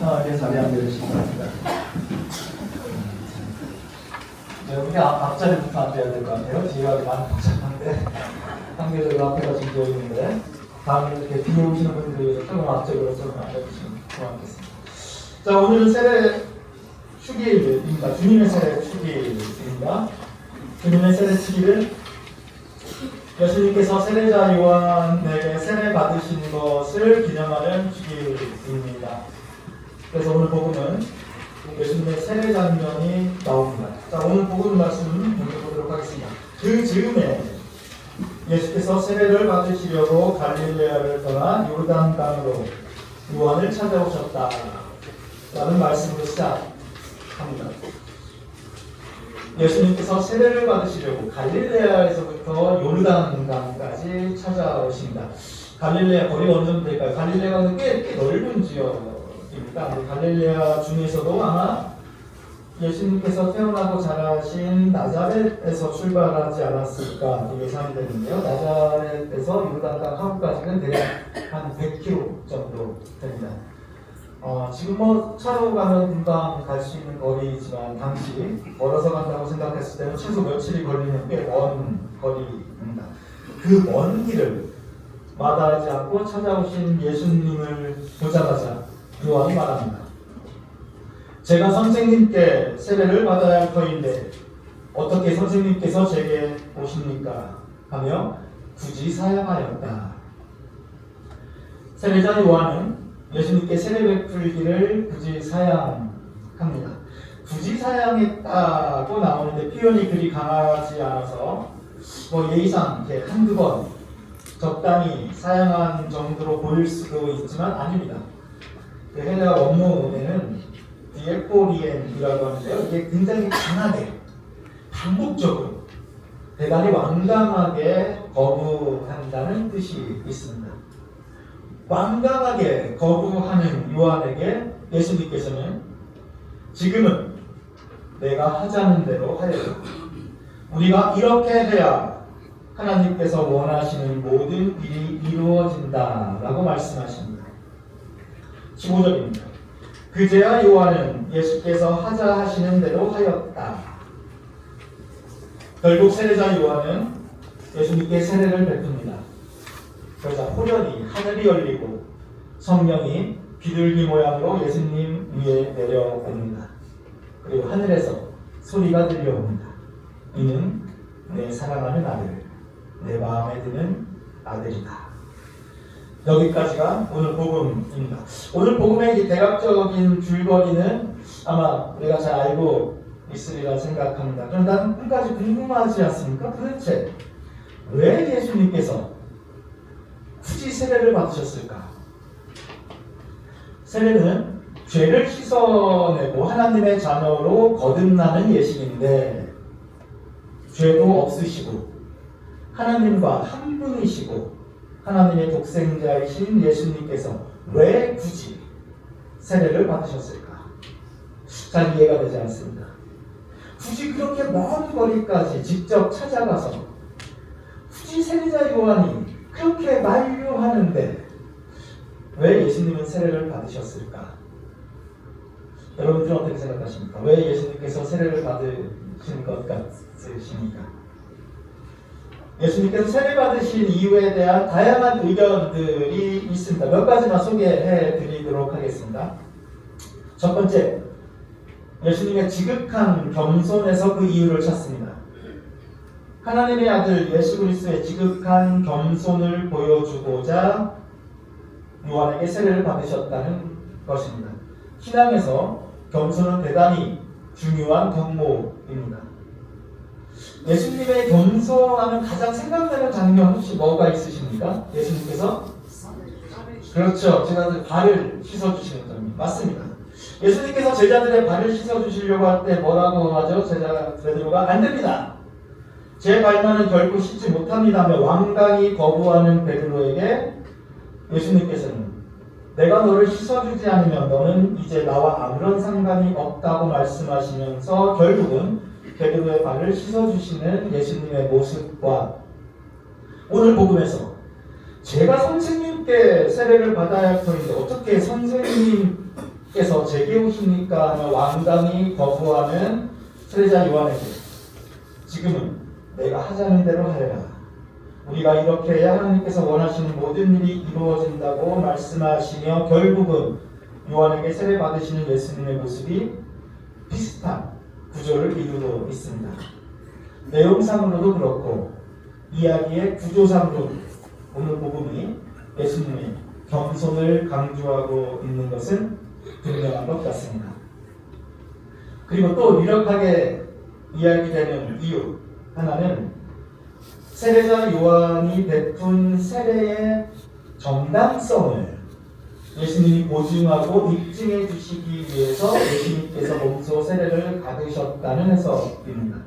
편하게 자리 앉으시기 바랍니다. 여기 앞자리부터 앉아야 될 것 같아요. 뒤가 많이 복잡한데 상대적으로 앞에가 좀 보이는데 다음에 이렇게 뒤에 오시는 분들이 조금 앞쪽으로 좀 앉아주시면 고맙겠습니다. 자, 오늘은 세례 축일입니다. 주님의 세례 축일입니다. 주님의 세례 축일은 예수님께서 세례자 요한에게 세례 받으신 것을 기념하는 축일입니다. 그래서 오늘 복음은 예수님의 세례 장면이 나옵니다. 자, 오늘 복음 말씀 보도록 하겠습니다. 그 즈음에 예수께서 세례를 받으시려고 갈릴레아를 떠나 요르단강으로 요한을 찾아오셨다 라는 말씀으로 시작합니다. 예수님께서 세례를 받으시려고 갈릴레아에서부터 요르단강까지 찾아오십니다. 갈릴레아 거리가 어느 정도 될까요? 갈릴레아가 꽤 넓은 지역입니다. 갈릴레아 중에서도 아마 예수님께서 태어나고 자라신 나자렛에서 출발하지 않았을까 예상이 되는데요. 나자렛에서 요르단강 하구까지는 대략 한 100km 정도 됩니다. 지금 차로 가면 금방 갈 수 있는 거리지만 당시 걸어서 간다고 생각했을 때는 최소 며칠이 걸리는 꽤 먼 거리입니다. 그 먼 길을 마다하지 않고 찾아오신 예수님을 보자마자 요한이 말합니다. 제가 선생님께 세례를 받아야 할 터인데 어떻게 선생님께서 제게 오십니까? 하며 굳이 사양하였다. 세례자 요한은 예수님께 세례 베풀기를 굳이 사양합니다. 굳이 사양했다고 나오는데 표현이 그리 강하지 않아서 예의상 이렇게 한두 번 적당히 사양한 정도로 보일 수도 있지만 아닙니다. 그 헬라 원문에는 디에포리엔이라고 하는데요. 이게 굉장히 강하게 반복적으로 대단히 완강하게 거부한다는 뜻이 있습니다. 완강하게 거부하는 요한에게 예수님께서는 지금은 내가 하자는 대로 하여라. 우리가 이렇게 해야 하나님께서 원하시는 모든 일이 이루어진다 라고 말씀하십니다. 15절입니다. 그제야 요한은 예수께서 하자 하시는 대로 하였다. 결국 세례자 요한은 예수님께 세례를 베풉니다. 그러자 호련히 하늘이 열리고 성령이 비둘기 모양으로 예수님 위에 내려옵니다. 그리고 하늘에서 소리가 들려옵니다. 이는 내 사랑하는 아들, 내 마음에 드는 아들이다. 여기까지가 오늘 복음입니다. 오늘 복음의 이 대략적인 줄거리는 아마 우리가 잘 알고 있으리라 생각합니다. 그런데 나는 끝까지 궁금하지 않습니까? 도대체 왜 예수님께서 굳이 세례를 받으셨을까? 세례는 죄를 씻어내고 하나님의 자녀로 거듭나는 예식인데 죄도 없으시고 하나님과 한 분이시고 하나님의 독생자이신 예수님께서 왜 굳이 세례를 받으셨을까? 잘 이해가 되지 않습니다. 굳이 그렇게 먼 거리까지 직접 찾아가서 굳이 세례자 요한이 그렇게 만류하는데 왜 예수님은 세례를 받으셨을까? 여러분들은 어떻게 생각하십니까? 왜 예수님께서 세례를 받으신 것 같으십니까? 예수님께서 세례 받으신 이유에 대한 다양한 의견들이 있습니다. 몇 가지만 소개해 드리도록 하겠습니다. 첫 번째, 예수님의 지극한 겸손에서 그 이유를 찾습니다. 하나님의 아들 예수 그리스도의 지극한 겸손을 보여주고자 요한에게 세례를 받으셨다는 것입니다. 신앙에서 겸손은 대단히 중요한 덕목입니다. 예수님의 겸손하면 가장 생각나는 장면 혹시 뭐가 있으십니까? 예수님께서 그렇죠. 제자들 발을 씻어주시는 장면 맞습니다. 예수님께서 제자들의 발을 씻어주시려고 할 때 뭐라고 하죠? 제자 베드로가 안 됩니다. 제 발만은 결코 씻지 못합니다며 완강히 거부하는 베드로에게 예수님께서는 내가 너를 씻어주지 않으면 너는 이제 나와 아무런 상관이 없다고 말씀하시면서 결국은 베드로의 발을 씻어주시는 예수님의 모습과 오늘 복음에서 제가 선생님께 세례를 받아야 할 터인데 어떻게 선생님 예수님께서 제게 오십니까 하며 완강히 거부하는 세례자 요한에게 지금은 내가 하자는 대로 하여라. 우리가 이렇게 해야 하나님께서 원하시는 모든 일이 이루어진다고 말씀하시며 결국은 요한에게 세례 받으시는 예수님의 모습이 비슷한 구조를 이루고 있습니다. 내용상으로도 그렇고 이야기의 구조상으로도 오늘 복음이 예수님의 겸손을 강조하고 있는 것은 분명한 것 같습니다. 그리고 또 유력하게 이야기되는 이유 하나는 세례자 요한이 베푼 세례의 정당성을 예수님이 보증하고 입증해 주시기 위해서 예수님께서 몸소 세례를 받으셨다는 해석입니다.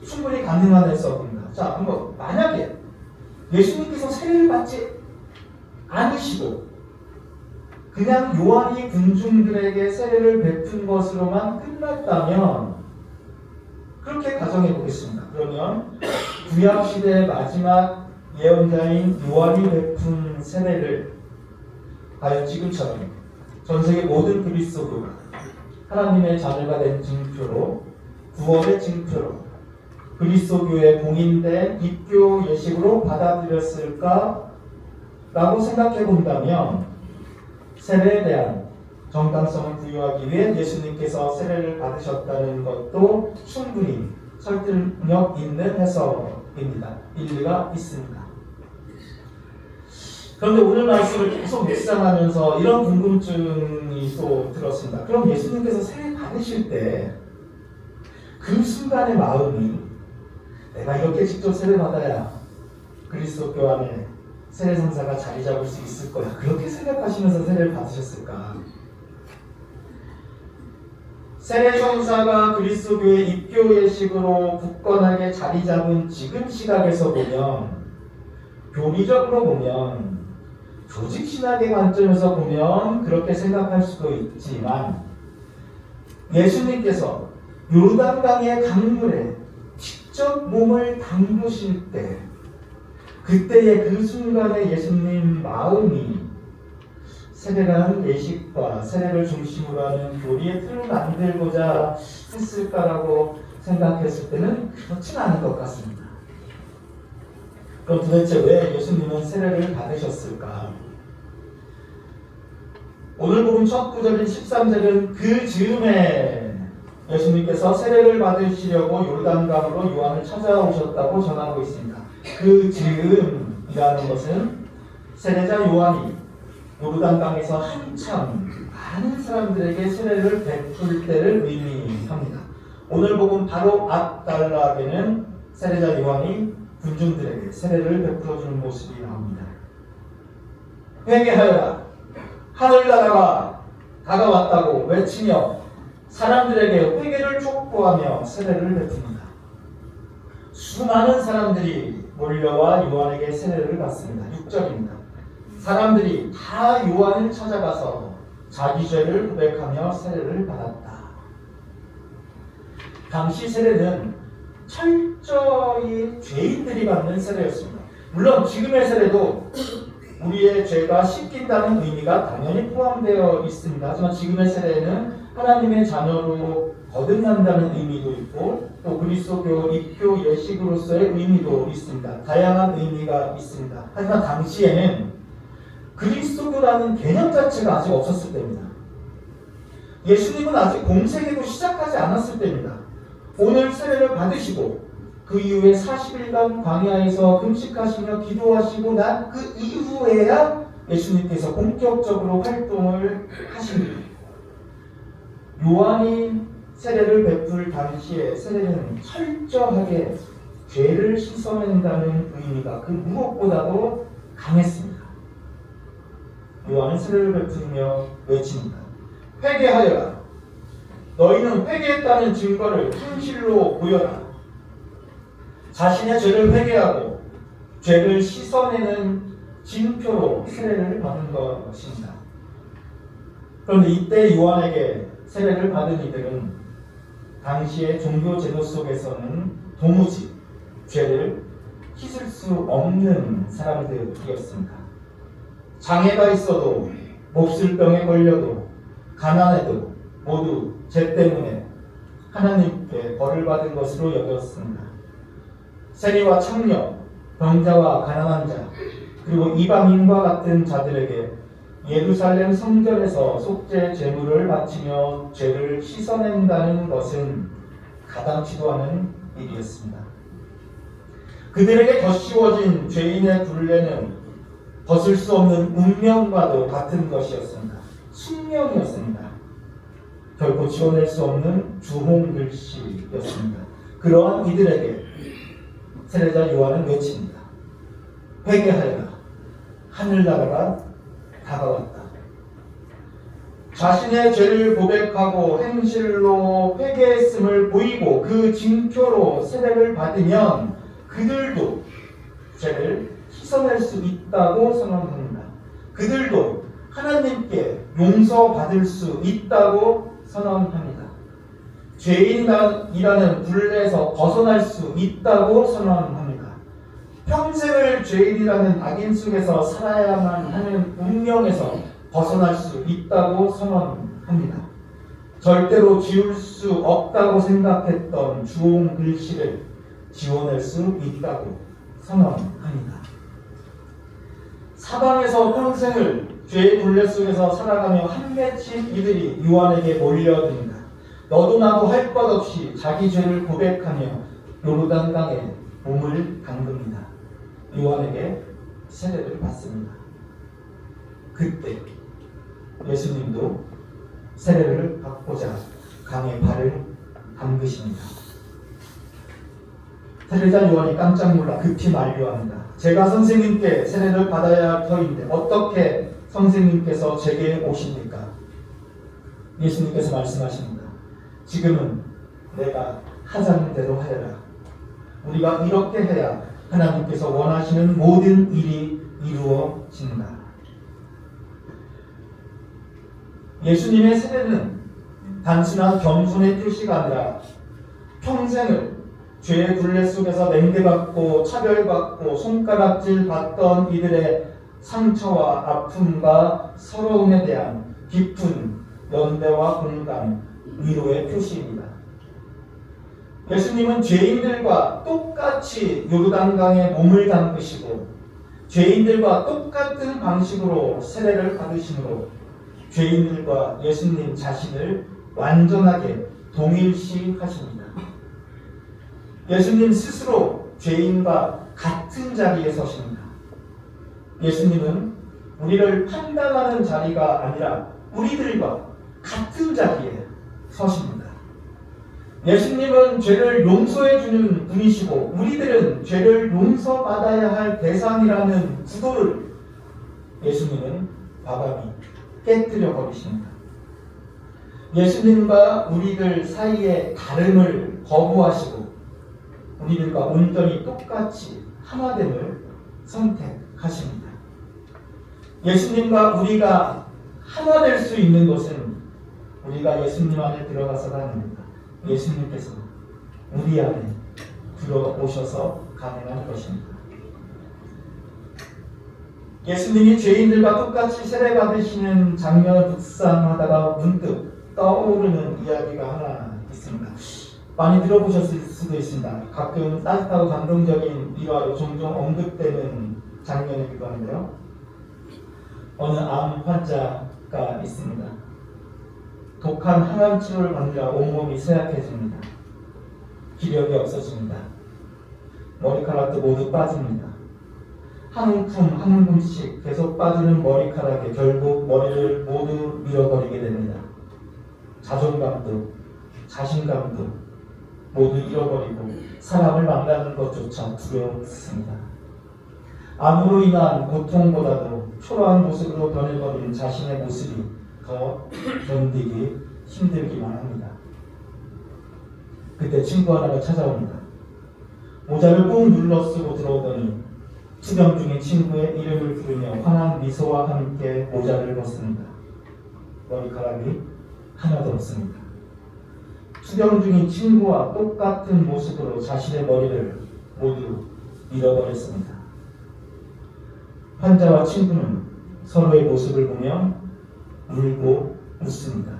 충분히 가능한 해석입니다. 자, 한번 만약에 예수님께서 세례를 받지 않으시고 그냥 요한이 군중들에게 세례를 베푼 것으로만 끝났다면 그렇게 가정해 보겠습니다. 그러면 구약시대의 마지막 예언자인 요한이 베푼 세례를 과연 지금처럼 전세계 모든 그리스도교가 하나님의 자녀가 된 증표로 구원의 증표로 그리스도교의 공인된 입교 예식으로 받아들였을까? 라고 생각해 본다면 세례에 대한 정당성을 부여하기 위해 예수님께서 세례를 받으셨다는 것도 충분히 설득력 있는 해석입니다. 일리가 있습니다. 그런데 오늘 말씀을 계속 묵상하면서 이런 궁금증이 또 들었습니다. 그럼 예수님께서 세례 받으실 때 그 순간의 마음이 내가 이렇게 직접 세례 받아야 그리스도교 안에 세례 성사가 자리 잡을 수 있을 거야. 그렇게 생각하시면서 세례를 받으셨을까? 세례 성사가 그리스도교의 입교 예식으로 굳건하게 자리 잡은 지금 시각에서 보면, 교리적으로 보면, 조직 신학의 관점에서 보면 그렇게 생각할 수도 있지만 예수님께서 요르단강의 강물에 직접 몸을 담그실 때 그때의 그 순간에 예수님 마음이 세례라는 예식과 세례를 중심으로 하는 교리의 틀을 만들고자 했을까라고 생각했을 때는 그렇진 않은 것 같습니다. 그럼 도대체 왜 예수님은 세례를 받으셨을까? 오늘 복음 첫 구절인 13절은 그 즈음에 예수님께서 세례를 받으시려고 요르단강으로 요한을 찾아오셨다고 전하고 있습니다. 그 즈음이라는 것은 세례자 요한이 요르단강에서 한참 많은 사람들에게 세례를 베풀 때를 의미합니다. 오늘 복음 바로 앞단락에는 세례자 요한이 군중들에게 세례를 베풀어주는 모습이 나옵니다. 회개하여라, 하늘나라가 다가왔다고 외치며 사람들에게 회개를 촉구하며 세례를 베풉니다. 수많은 사람들이 몰려와 요한에게 세례를 받습니다. 6절입니다. 사람들이 다 요한을 찾아가서 자기 죄를 고백하며 세례를 받았다. 당시 세례는 철저히 죄인들이 받는 세례였습니다. 물론 지금의 세례도 우리의 죄가 씻긴다는 의미가 당연히 포함되어 있습니다. 하지만 지금의 세례에는 하나님의 자녀로 거듭난다는 의미도 있고 또 그리스도교 입교 예식으로서의 의미도 있습니다. 다양한 의미가 있습니다. 하지만 당시에는 그리스도교라는 개념 자체가 아직 없었을 때입니다. 예수님은 아직 공생애도 시작하지 않았을 때입니다. 오늘 세례를 받으시고 그 이후에 40일간 광야에서 금식하시며 기도하시고 난 그 이후에야 예수님께서 본격적으로 활동을 하십니다. 요한이 세례를 베풀 당시에 세례는 철저하게 죄를 씻어낸다는 의미가 그 무엇보다도 강했습니다. 요한은 세례를 베풀며 외칩니다. 회개하여라. 너희는 회개했다는 증거를 현실로 보여라. 자신의 죄를 회개하고 죄를 씻어내는 징표로 세례를 받는 것입니다. 그런데 이때 요한에게 세례를 받은 이들은 당시의 종교 제도 속에서는 도무지 죄를 씻을 수 없는 사람들이었습니다. 장애가 있어도 몹쓸 병에 걸려도 가난해도 모두 죄 때문에 하나님께 벌을 받은 것으로 여겼습니다. 세리와 청년, 병자와 가난한 자, 그리고 이방인과 같은 자들에게 예루살렘 성전에서 속죄 제물을 바치며 죄를 씻어낸다는 것은 가당치도 않은 일이었습니다. 그들에게 덧씌워진 죄인의 굴레는 벗을 수 없는 운명과도 같은 것이었습니다. 숙명이었습니다. 결코 지워낼 수 없는 주홍글씨였습니다. 그러한 이들에게 세례자 요한은 외칩니다. 회개하여라. 하늘나라가 다가왔다. 자신의 죄를 고백하고 행실로 회개했음을 보이고 그 징표로 세례를 받으면 그들도 죄를 씻어낼 수 있다고 선언합니다. 그들도 하나님께 용서받을 수 있다고 선언합니다. 죄인이라는 굴레에서 벗어날 수 있다고 선언합니다. 평생을 죄인이라는 악인 속에서 살아야만 하는 운명에서 벗어날 수 있다고 선언합니다. 절대로 지울 수 없다고 생각했던 주홍 글씨를 지워낼 수 있다고 선언합니다. 사방에서 평생을 죄의 굴레 속에서 살아가며 한 맺힌 이들이 요한에게 몰려듭니다. 너도 나도 할 것 없이 자기 죄를 고백하며 요르단강에 몸을 담급니다. 요한에게 세례를 받습니다. 그때 예수님도 세례를 받고자 강에 발을 담그십니다. 세례자 요한이 깜짝 놀라 급히 만류합니다. 제가 선생님께 세례를 받아야 할 터인데 어떻게 선생님께서 제게 오십니까? 예수님께서 말씀하십니다. 지금은 내가 하자는 대로 하여라. 우리가 이렇게 해야 하나님께서 원하시는 모든 일이 이루어진다. 예수님의 세례는 단순한 겸손의 뜻이 아니라 평생을 죄의 굴레 속에서 맹대받고 차별받고 손가락질 받던 이들의 상처와 아픔과 서러움에 대한 깊은 연대와 공감, 위로의 표시입니다. 예수님은 죄인들과 똑같이 요르단강에 몸을 담그시고 죄인들과 똑같은 방식으로 세례를 받으심으로 죄인들과 예수님 자신을 완전하게 동일시하십니다. 예수님 스스로 죄인과 같은 자리에 서십니다. 예수님은 우리를 판단하는 자리가 아니라 우리들과 같은 자리에 서십니다. 예수님은 죄를 용서해 주는 분이시고 우리들은 죄를 용서받아야 할 대상이라는 구도를 예수님은 과감히 깨뜨려 버리십니다. 예수님과 우리들 사이의 다름을 거부하시고 우리들과 온전히 똑같이 하나됨을 선택하십니다. 예수님과 우리가 하나 될 수 있는 것은 우리가 예수님 안에 들어가서가 아닙니다. 예수님께서 우리 안에 들어오셔서 가능한 것입니다. 예수님이 죄인들과 똑같이 세례받으시는 장면을 묵상하다가 문득 떠오르는 이야기가 하나 있습니다. 많이 들어보셨을 수도 있습니다. 가끔 따뜻하고 감동적인 일화로 종종 언급되는 장면이기도 한데요. 어느 암 환자가 있습니다. 독한 항암 치료를 받느라 온몸이 쇠약해집니다. 기력이 없어집니다. 머리카락도 모두 빠집니다. 한 움큼 한 움큼씩 계속 빠지는 머리카락에 결국 머리를 모두 밀어버리게 됩니다. 자존감도 자신감도 모두 잃어버리고 사람을 만나는 것조차 두려웠습니다. 암으로 인한 고통보다도 초라한 모습으로 변해버린 자신의 모습이 더 견디기 힘들기만 합니다. 그때 친구 하나가 찾아옵니다. 모자를 꾹 눌러 쓰고 들어오더니 투병 중인 친구의 이름을 부르며 환한 미소와 함께 모자를 벗습니다. 머리카락이 하나도 없습니다. 투병 중인 친구와 똑같은 모습으로 자신의 머리를 모두 잃어버렸습니다. 환자와 친구는 서로의 모습을 보며 울고 묻습니다.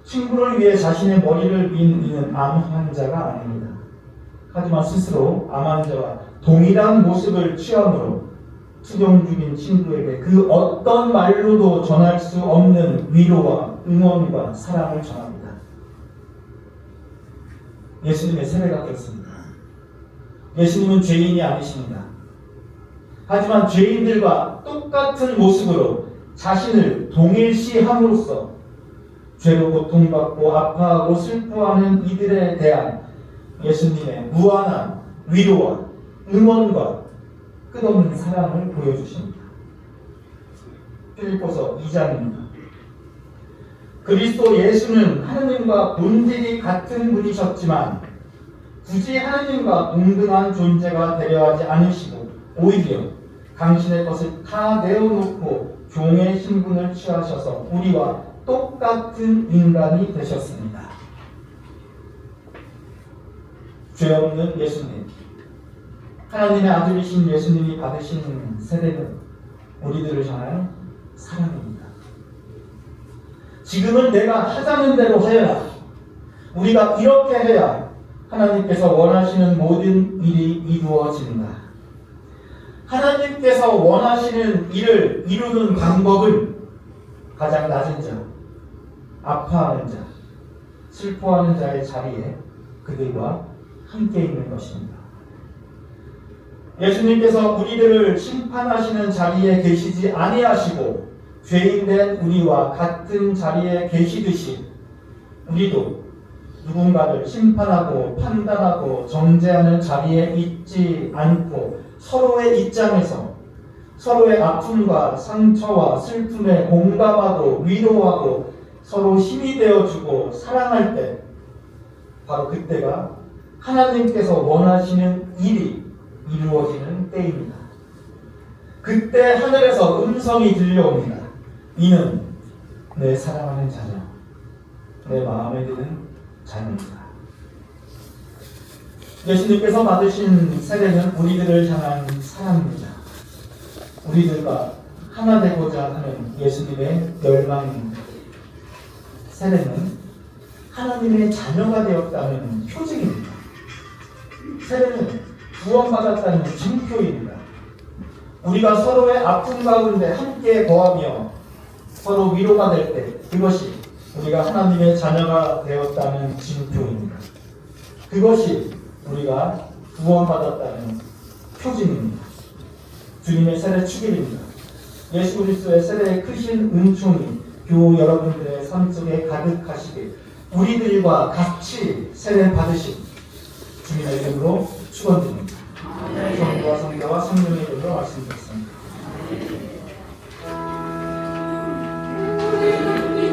친구를 위해 자신의 머리를 민 이는 암 환자가 아닙니다. 하지만 스스로 암 환자와 동일한 모습을 취함으로 투병 중인 친구에게 그 어떤 말로도 전할 수 없는 위로와 응원과 사랑을 전합니다. 예수님의 세례가 그렇습니다. 예수님은 죄인이 아니십니다. 하지만 죄인들과 똑같은 모습으로 자신을 동일시함으로써 죄로 고통받고 아파하고 슬퍼하는 이들에 대한 예수님의 무한한 위로와 응원과 끝없는 사랑을 보여주십니다. 필립보서 2장입니다. 그리스도 예수는 하느님과 본질이 같은 분이셨지만 굳이 하느님과 동등한 존재가 되려 하지 않으시고 오히려 당신의 것을 다 내어놓고 종의 신분을 취하셔서 우리와 똑같은 인간이 되셨습니다. 죄 없는 예수님, 하나님의 아들이신 예수님이 받으신 세례는 우리들을 향한 사랑입니다. 지금은 내가 하자는 대로 하여라. 우리가 이렇게 해야 하나님께서 원하시는 모든 일이 이루어진다. 하나님께서 원하시는 일을 이루는 방법은 가장 낮은 자, 아파하는 자, 슬퍼하는 자의 자리에 그들과 함께 있는 것입니다. 예수님께서 우리들을 심판하시는 자리에 계시지 아니하시고 죄인된 우리와 같은 자리에 계시듯이 우리도 누군가를 심판하고 판단하고 정죄하는 자리에 있지 않고 서로의 입장에서 서로의 아픔과 상처와 슬픔에 공감하고 위로하고 서로 힘이 되어주고 사랑할 때 바로 그때가 하나님께서 원하시는 일이 이루어지는 때입니다. 그때 하늘에서 음성이 들려옵니다. 이는 내 사랑하는 자녀, 내 마음에 드는 자녀입니다. 예수님께서 받으신 세례는 우리들을 향한 사랑입니다. 우리들과 하나 되고자 하는 예수님의 열망입니다. 세례는 하나님의 자녀가 되었다는 표징입니다. 세례는 구원받았다는 징표입니다. 우리가 서로의 아픔 가운데 함께 거하며 서로 위로가 될 때 그것이 우리가 하나님의 자녀가 되었다는 징표입니다. 그것이 우리가 구원받았다는 표징입니다. 주님의 세례 축일입니다. 예수 그리스도의 세례의 크신 은총이 교우 여러분들의 삶 속에 가득하시길 우리들과 같이 세례 받으신 주님의 이름으로 축원드립니다. 성부와 성자와 성령의 이름으로 말씀드렸습니다.